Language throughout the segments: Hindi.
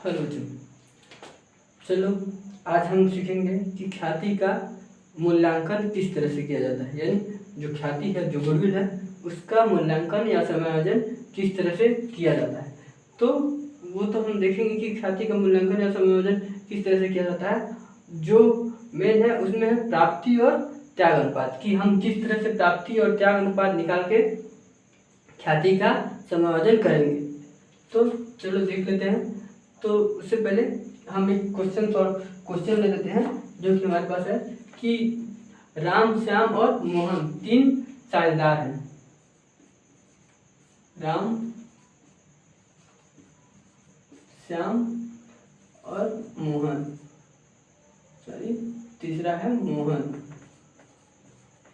हेलो जी। चलो आज हम सीखेंगे कि ख्याति का मूल्यांकन किस तरह से किया जाता है, यानी जो ख्याति है, जो गुडविल है, उसका मूल्यांकन या समायोजन किस तरह से किया जाता है। तो वो तो हम देखेंगे कि ख्याति का मूल्यांकन या समायोजन किस तरह से किया जाता है। जो मेन है उसमें है प्राप्ति और त्याग अनुपात, कि हम किस तरह से प्राप्ति और त्याग अनुपात निकाल के ख्याति का समायोजन करेंगे। तो चलो देख लेते हैं। तो उससे पहले हम एक क्वेश्चन ले लेते हैं जो कि हमारे पास है कि राम, श्याम और मोहन तीन साझेदार हैं। राम, श्याम और मोहन, सॉरी तीसरा है मोहन।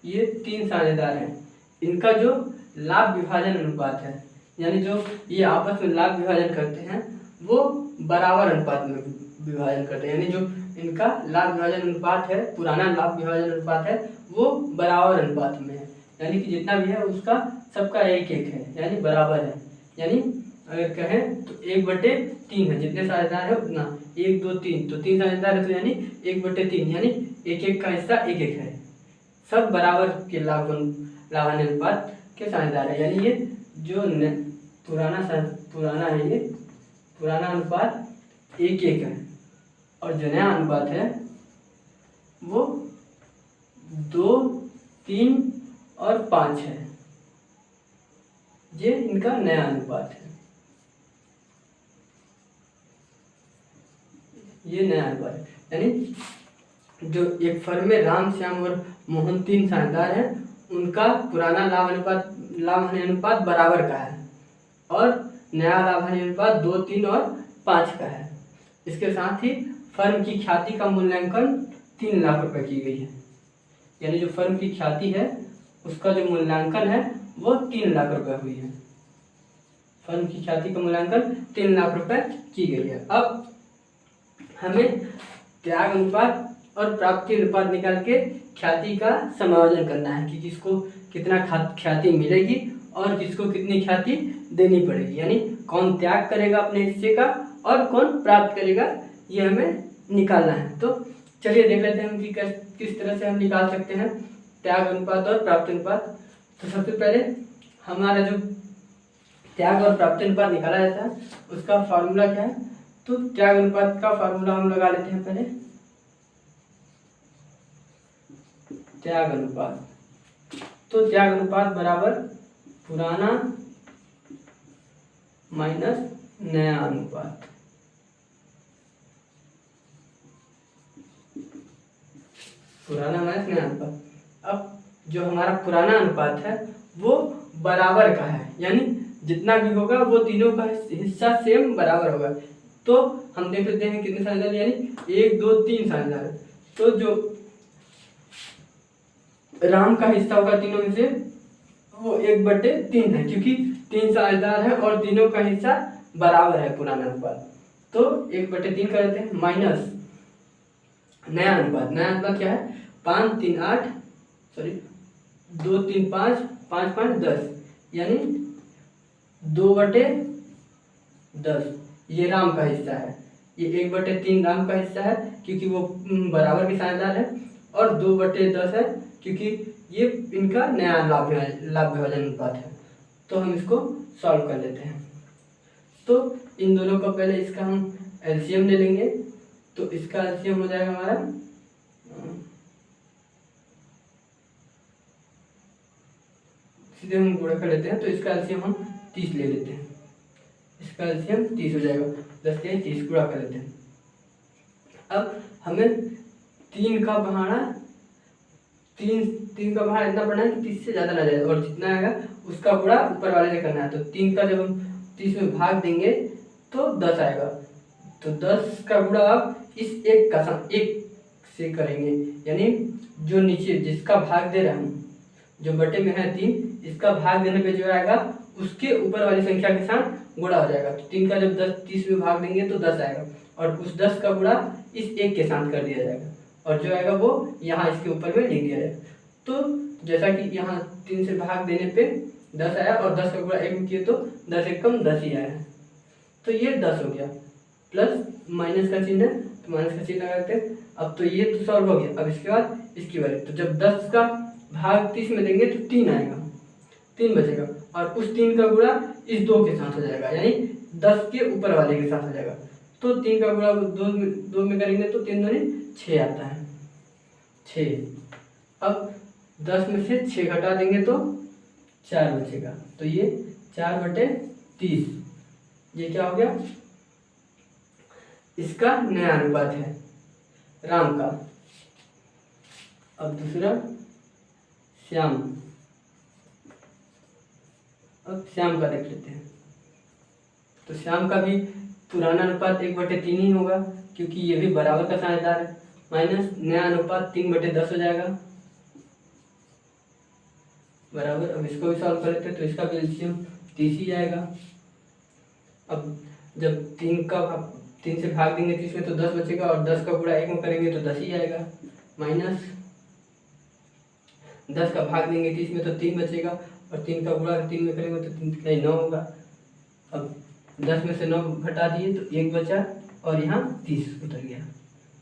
ये तीन साझेदार हैं। इनका जो लाभ विभाजन अनुपात है, यानी जो ये आपस में लाभ विभाजन करते हैं, वो बराबर अनुपात में विभाजन करते हैं। यानी जो इनका लाभ विभाजन अनुपात है, पुराना लाभ विभाजन अनुपात है, वो बराबर अनुपात में है। यानी कि जितना भी है उसका सबका एक एक है, यानी बराबर है। यानी अगर कहें तो 1/3 है, जितने साझेदार है उतना 1 2 3, तो 3 साझेदार है तो यानी 1/3, यानी एक एक का हिस्सा एक एक है। सब बराबर के लाभांश अनुपात के साझेदार है। यानी ये जो पुराना है, ये पुराना अनुपात 1:1 है, और जो नया अनुपात है वो 2 3 और 5 है। ये इनका नया अनुपात है, ये नया अनुपात है। यानी जो एक फर्म में राम, श्याम और मोहन तीन साझेदार हैं, उनका पुराना लाभांश अनुपात बराबर का है, और नया लाभांश अनुपात 2 3 और 5 का है। इसके साथ ही फर्म की ख्याति का मूल्यांकन 3 लाख रुपए की गई है। यानी जो फर्म की ख्याति है उसका जो मूल्यांकन है वो 3 लाख रुपए हुई है। फर्म की ख्याति का मूल्यांकन 3 लाख रुपए की गई है। अब हमें त्याग अनुपात और प्राप्ति अनुपात निकाल के ख्याति का समायोजन करना है कि किसको कितना ख्याति मिलेगी और किसको कितनी ख्याति देनी पड़ेगी। यानी कौन त्याग करेगा अपने हिस्से का और कौन प्राप्त करेगा, ये हमें निकालना है। तो चलिए देख लेते हैं कि किस तरह से हम निकाल सकते हैं त्याग अनुपात और प्राप्ति अनुपात। तो सबसे पहले हमारा जो त्याग और प्राप्ति अनुपात निकाला जाता है उसका फार्मूला क्या है। तो त्याग अनुपात का फार्मूला हम लगा लेते हैं पहले। त्याग अनुपात, तो त्याग अनुपात बराबर पुराना माइनस नया अनुपात। पुराना माइनस नया अनुपात। अब जो हमारा पुराना अनुपात है वो बराबर का है, यानी जितना भी होगा वो तीनों का हिस्सा सेम बराबर होगा। तो हम देख लेते हैं कितने साझेदार, यानी 1 2 3 साझेदार। तो जो राम का हिस्सा होगा तीनों में से वो 1/3 है, क्योंकि 3 साझेदार है और तीनों का हिस्सा बराबर है पुराना अनुपात। तो 1/3 कर देते हैं, माइनस नया अनुपात। नया अनुपात क्या है, 5 3 8, सॉरी 2 3 5, 5 5 10, यानी 2/10। ये राम का हिस्सा है, ये 1/3 राम का हिस्सा है क्योंकि वो बराबर के साझेदार है, और 2/10 है क्योंकि ये इनका नया लाभ विभाजन अनुपात है। तो हम इसको सॉल्व कर लेते हैं। तो इन दोनों का पहले इसका हम एलसीएम ले लेंगे। तो इसका एलसीएम हो जाएगा हमारा सीधे हम गुणा कर लेते हैं। तो इसका एलसीएम हम 30 ले लेते हैं। इसका एलसीएम 30 हो जाएगा, 10 के 30 गुणा कर लेते हैं। अब हमें 3 का बढ़ाना इतना बढ़ना है कि 30 से ज़्यादा ना जाए, और जितना आएगा उसका गुणा ऊपर वाले से करना है। तो 3 का जब हम 30 में भाग देंगे तो 10 आएगा। तो 10 का गुणा आप इस एक से करेंगे, यानी जो नीचे जिसका भाग दे रहे हैं हम, जो बटे में है 3, इसका भाग देने पे जो आएगा उसके ऊपर वाली संख्या के साथ गुणा हो जाएगा। तो 3 का जब 30 में भाग देंगे तो 10 आएगा, और उस 10 का गुणा इस एक के साथ कर दिया जाएगा, और जो आएगा वो यहाँ इसके ऊपर में लिख दिया जाएगा। तो जैसा कि यहाँ 3 से भाग देने पे 10 आया, और 10 का गुणा 1 में किए तो 10 एकम 10 ही आया। तो ये 10 हो गया। प्लस माइनस का चिन्ह है तो माइनस का चिन्ह लगाते हैं। अब तो ये तो सॉल्व हो गया। अब इसके बाद इसकी वैल्यू, तो जब 10 का भाग 30 में देंगे तो 3 आएगा, 3 बचेगा और उस 3 का गुणा इस 2 के साथ हो जाएगा, यानी 10 के ऊपर वाले के साथ हो जाएगा। तो 3 का गुणा 2 में करेंगे तो 3 दूनी 6 आता है, 6। अब 10 में से 6 घटा देंगे तो 4 बचेगा, तो ये 4/30 ये क्या हो गया, इसका नया अनुपात है राम का। अब दूसरा श्याम, अब श्याम का देख लेते हैं। तो श्याम का भी पुराना अनुपात 1/3 ही होगा, क्योंकि ये भी बराबर का साझेदार है, माइनस नया अनुपात 3/10 हो जाएगा बराबर। अब इसको भी सॉल्व कर लेते हैं, तो इसका भी एलसीएम 30 ही आएगा। अब जब 3 से भाग देंगे 30 में तो 10 बचेगा और 10 का गुणा 1 में करेंगे तो 10 ही आएगा, माइनस 10 का भाग देंगे 30 में तो 3 बचेगा और 3 का गुणा 3 में करेंगे तो 3 9 होगा। अब 10 में से 9 घटा दिए तो 1 बचा और यहाँ 30 उतर गया।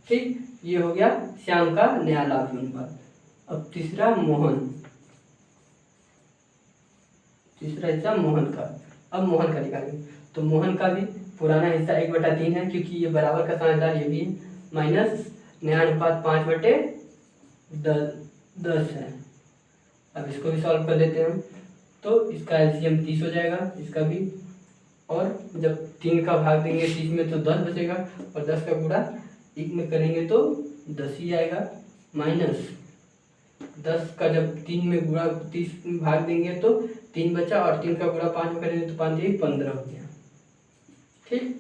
ठीक, ये हो गया श्याम का नया लाभ अनुपात। अब तीसरा मोहन, तीसरा हिस्सा मोहन का। अब मोहन का निकालेंगे, तो मोहन का भी पुराना हिस्सा 1/3 है, क्योंकि ये बराबर का साझेदार ये भी है, माइनस नया अनुपात 5/10 है। अब इसको भी सॉल्व कर देते हैं, तो इसका एलसीएम 30 हो जाएगा इसका भी, और जब 3 का भाग देंगे 30 में तो 10 बचेगा और 10 का गुणा 1 में करेंगे तो 10 ही आएगा, माइनस 10 का जब 3 में गुणा 30 में भाग देंगे तो 3 बचा और 3 का गुणा 5 में करेंगे तो 5 1 15 हो गया। ठीक,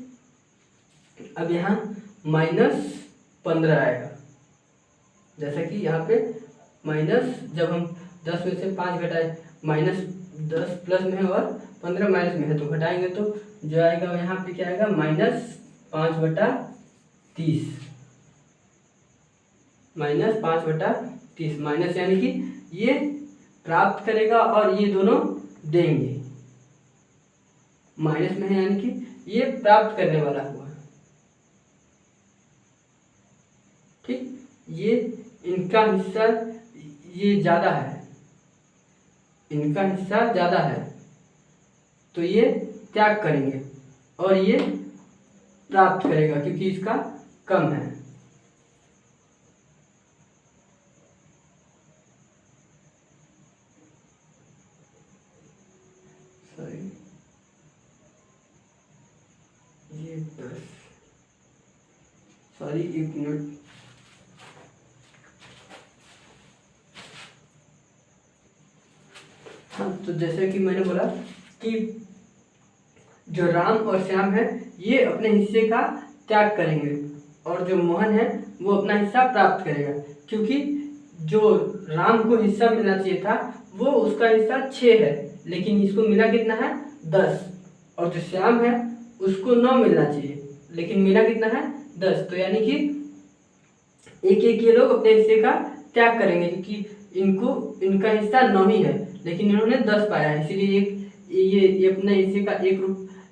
अब यहाँ -15 आएगा, जैसा कि यहाँ पे माइनस, जब हम 10 में से 5 घटाए, -10 प्लस में है और 15 माइनस में है, तो घटाएंगे तो जो आएगा यहाँ पे क्या आएगा, -5/30, -5/30, माइनस यानी कि ये प्राप्त करेगा और ये दोनों देंगे, माइनस में है यानी कि ये प्राप्त करने वाला हुआ। ठीक, ये इनका हिस्सा ये ज़्यादा है, इनका हिस्सा ज़्यादा है तो ये त्याग करेंगे और ये प्राप्त करेगा क्योंकि इसका कम है। सॉरी, ये 10, सॉरी 1 मिनट, हाँ, तो जैसे कि मैंने बोला कि जो राम और श्याम है ये अपने हिस्से का त्याग करेंगे और जो मोहन है वो अपना हिस्सा प्राप्त करेगा, क्योंकि जो राम को हिस्सा मिलना चाहिए था वो उसका हिस्सा 6 है, लेकिन इसको मिला कितना है, 10, और जो श्याम है उसको 9 मिलना चाहिए, लेकिन मिला कितना है, 10। तो यानी कि एक एक ये लोग अपने हिस्से का त्याग करेंगे, क्योंकि इनका हिस्सा 9 ही है लेकिन इन्होंने 10 पाया है, इसलिए ये अपने हिस्से का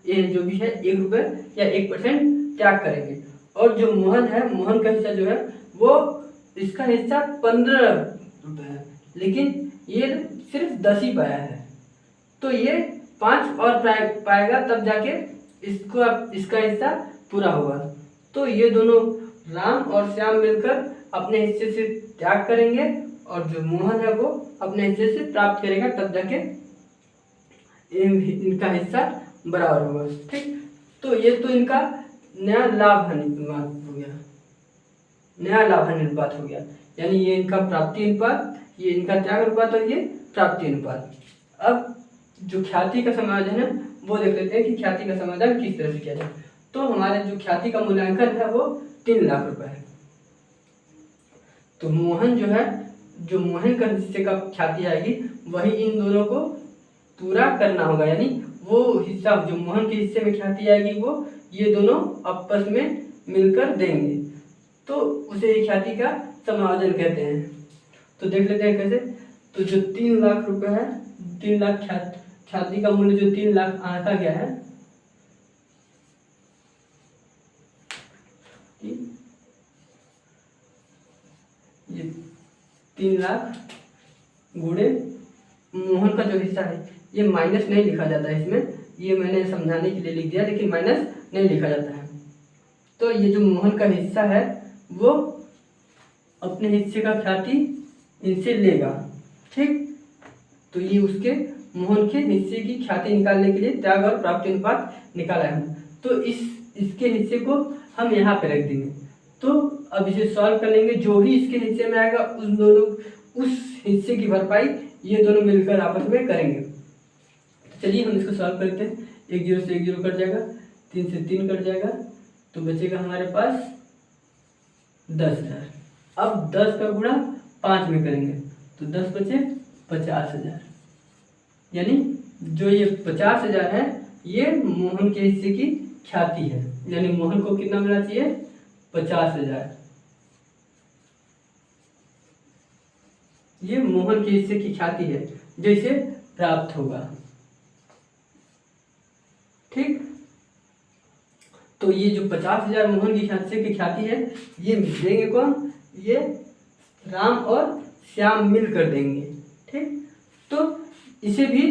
ये जो भी है 1 रुपये या 1% त्याग करेंगे। और जो मोहन है, मोहन का हिस्सा जो है वो इसका हिस्सा 15 रुपये है, लेकिन ये सिर्फ 10 ही पाया है, तो ये 5 और पाएगा तब जाके इसका हिस्सा पूरा होगा। तो ये दोनों राम और श्याम मिलकर अपने हिस्से से त्याग करेंगे और जो मोहन है वो अपने हिस्से से प्राप्त करेगा, तब जाके इनका हिस्सा बराबर होगा। ठीक, तो ये तो इनका नया लाभ अनुपात हो गया, नया लाभ अनुपात हो गया, यानी ये इनका प्राप्ति अनुपात, ये इनका त्याग अनुपात और ये प्राप्ति अनुपात। अब जो ख्याति का समायोजन है वो देख लेते हैं कि ख्याति का समाधान किस तरह से किया जाए। तो हमारे जो ख्याति का मूल्यांकन है वो 3 लाख रुपए है। तो मोहन जो है, जो मोहन का हिस्से का ख्याति आएगी वही इन दोनों को पूरा करना होगा, यानी वो हिस्सा जो मोहन के हिस्से में ख्याति आएगी वो ये दोनों आपस में मिलकर देंगे, तो उसे ख्याति का समायोजन कहते हैं। तो देख लेते हैं कैसे। तो जो 3 लाख रुपए है, 3 लाख ख्याति का मूल्य जो 3 लाख आंका गया है, कि ये 3 लाख गुणे मोहन का जो हिस्सा है, ये माइनस नहीं लिखा जाता है इसमें, ये मैंने समझाने के लिए लिख दिया, लेकिन माइनस नहीं लिखा जाता है। तो ये जो मोहन का हिस्सा है वो अपने हिस्से का ख्याति इनसे लेगा, ठीक। तो ये उसके मोहन के हिस्से की ख्याति निकालने के लिए त्याग और प्राप्ति अनुपात निकाला है। तो इसके हिस्से को हम यहाँ पे रख देंगे। तो अब इसे सॉल्व कर लेंगे, जो भी इसके हिस्से में आएगा उस हिस्से की भरपाई ये दोनों मिलकर आपस में करेंगे। तो चलिए हम इसको सॉल्व करते हैं। 1 0 से 1 0 कट जाएगा, 3 से 3 कट जाएगा, तो बचेगा हमारे पास 10,000। अब 10 का गुणा 5 में करेंगे तो 10 बचे 50,000, यानी जो ये 50,000 है ये मोहन के हिस्से की ख्याति है, यानी मोहन को कितना मिलना चाहिए? 50,000। ये मोहन के हिस्से की ख्याति है जो इसे प्राप्त होगा, ठीक। तो ये जो 50,000 मोहन की हिस्से की ख्याति है ये देंगे कौन? ये राम और श्याम मिल कर देंगे, ठीक। तो इसे भी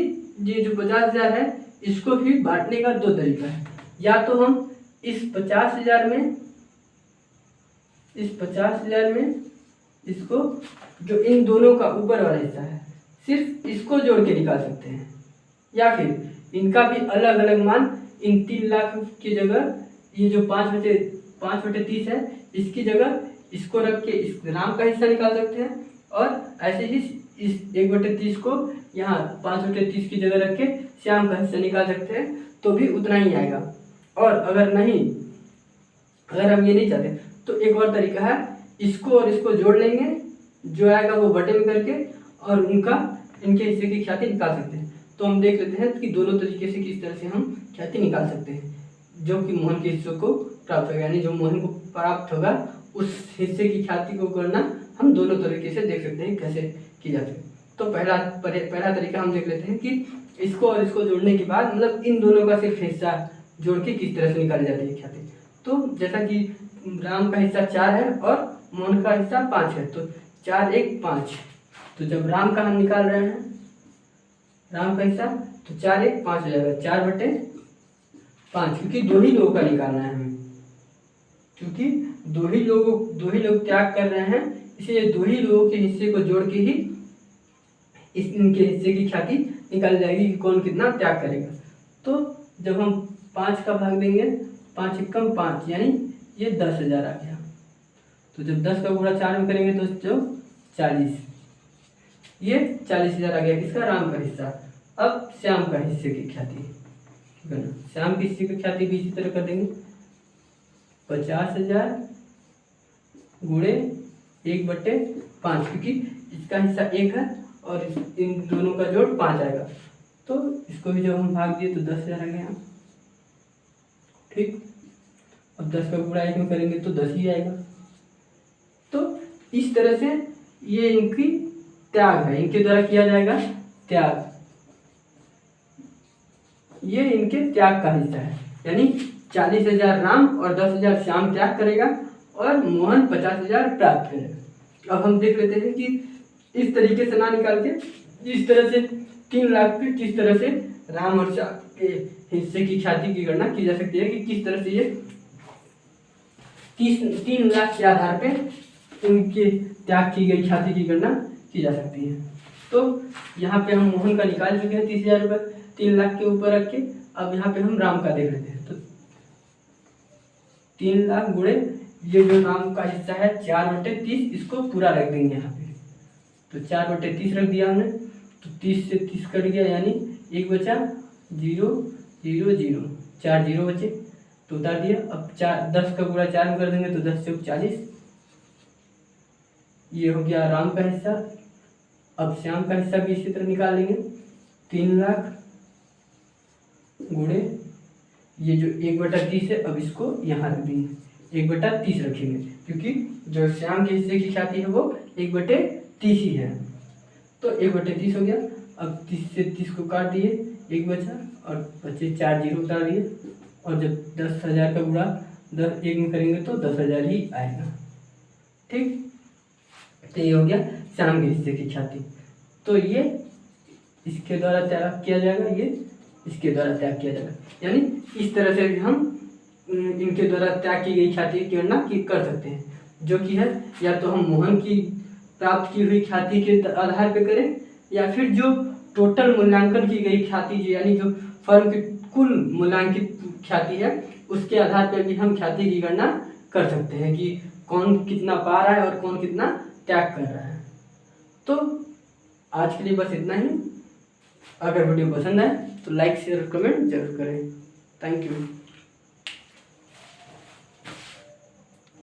ये जो 50,000 है इसको भी बांटने का 2 तरीका है। या तो हम इस 50,000 में इसको जो इन दोनों का ऊपर वाला हिस्सा है सिर्फ इसको जोड़ के निकाल सकते हैं, या फिर इनका भी अलग अलग मान इन 3 लाख की जगह ये जो 5/30 है इसकी जगह इसको रख के इस राम का हिस्सा निकाल सकते हैं, और ऐसे ही इस 1/30 को यहाँ 5/30 की जगह रख के श्याम का हिस्सा निकाल सकते हैं, तो भी उतना ही आएगा। और अगर हम ये नहीं चाहते तो एक और तरीका है, इसको और इसको जोड़ लेंगे, जो आएगा वो बटे में करके, और इनके हिस्से की ख्याति निकाल सकते हैं। तो हम देख लेते हैं कि दोनों तरीके से किस तरह से हम ख्याति निकाल सकते हैं जो कि मोहन के हिस्से को प्राप्त होगा, यानी जो मोहन को प्राप्त होगा उस हिस्से की ख्याति को करना हम दोनों तरीके से देख सकते हैं कैसे की जाती है। तो पहला तरीका हम देख लेते हैं कि इसको और इसको जोड़ने के बाद मतलब इन दोनों का सिर्फ हिस्सा जोड़ के किस तरह से निकाली जाती है ख्याति। तो जैसा कि राम का हिस्सा 4 है और मोहन का हिस्सा 5 है, तो 4 1 5। तो जब राम का हम निकाल रहे हैं राम का हिस्सा, तो 4 1 5 हो जाएगा, 4/5, क्योंकि 2 ही लोगों का निकालना है हमें, क्योंकि दो ही लोग त्याग कर रहे हैं, इसलिए 2 ही लोगों के हिस्से को जोड़ के ही इनके हिस्से की ख्याति निकाली जाएगी कि कौन कितना त्याग करेगा। तो जब हम 5 का भाग देंगे, 5 एकम 5, यानी ये 10,000 आ गया। तो जब 10 का गुणा 4 में करेंगे तो जो 40, ये 40,000 आ गया किसका? राम का हिस्सा। अब श्याम का हिस्से की ख्याति करना, श्याम के हिस्से की ख्याति भी इसी तरह कर देंगे, 50,000 गुणे 1/5, क्योंकि इसका हिस्सा 1 है और इन दोनों का जोड़ 5 आएगा। तो इसको भी जब हम भाग दिए तो 10,000 आ गया, ठीक। अब 10 का गुणा 1 में करेंगे तो 10 ही आएगा। तो इस तरह से ये इनकी त्याग है, इनके द्वारा किया जाएगा त्याग, ये इनके त्याग का हिस्सा है, यानी 40,000 राम और 10,000 श्याम त्याग करेगा और मोहन 50,000 प्राप्त करेगा। अब हम देख लेते हैं कि इस तरीके से ना निकाल के इस तरह से 3 लाख पे किस तरह से राम और श्याम के हिस्से की ख्याति की गणना की जा सकती है, कि किस तरह से ये 3 लाख के आधार पे उनके त्याग की गई ख्याति की गणना की जा सकती है। तो यहाँ पे हम मोहन का निकाल चुके हैं 30,000 रुपये 3 लाख के ऊपर रख के। अब यहाँ पे हम राम का देख लेते हैं, तो 3 लाख गुणे ये जो राम का हिस्सा है 4/30, इसको पूरा रख देंगे यहाँ पे। तो 4/30 रख दिया हमने, तो 30 से 30 कट गया, यानी 1 बचा, 0 0 0, 4 0 बचे, तो उतार दिया। अब 10 का गुणा 4 में कर देंगे तो 10 से 40, ये हो गया राम का हिस्सा। अब श्याम का हिस्सा भी इसी तरह निकाल लेंगे, 3 लाख गुणे ये जो 1/30 है, अब इसको यहाँ रख देंगे, 1/30 रखेंगे, क्योंकि जो श्याम के हिस्से की ख्याति है वो 1/30 ही है। तो 1/30 हो गया। अब 30 से 30 को काट दिए, 1 बचा और बचे 4 0 उतार दिए। और जब 10,000 का गुणा एक में करेंगे तो 10,000 ही आएगा। ठीक, तो ये हो गया श्याम के हिस्से की ख्याति। तो ये इसके द्वारा त्याग किया जाएगा, ये इसके द्वारा त्याग किया जाएगा। यानी इस तरह से भी हम इनके द्वारा त्याग की गई ख्याति की गणना कर सकते हैं, जो कि है या तो हम मोहन की प्राप्त की हुई ख्याति के आधार पर करें, या फिर जो टोटल मूल्यांकन की गई ख्याति जो यानी जो फर्म की कुल मूल्यांकित ख्याति है उसके आधार पर भी हम ख्याति की गणना कर सकते हैं कि कौन कितना पा रहा है और कौन कितना त्याग कर रहा है। तो आज के लिए बस इतना ही। अगर वीडियो पसंद आए तो लाइक शेयर कमेंट जरूर करें। Thank you.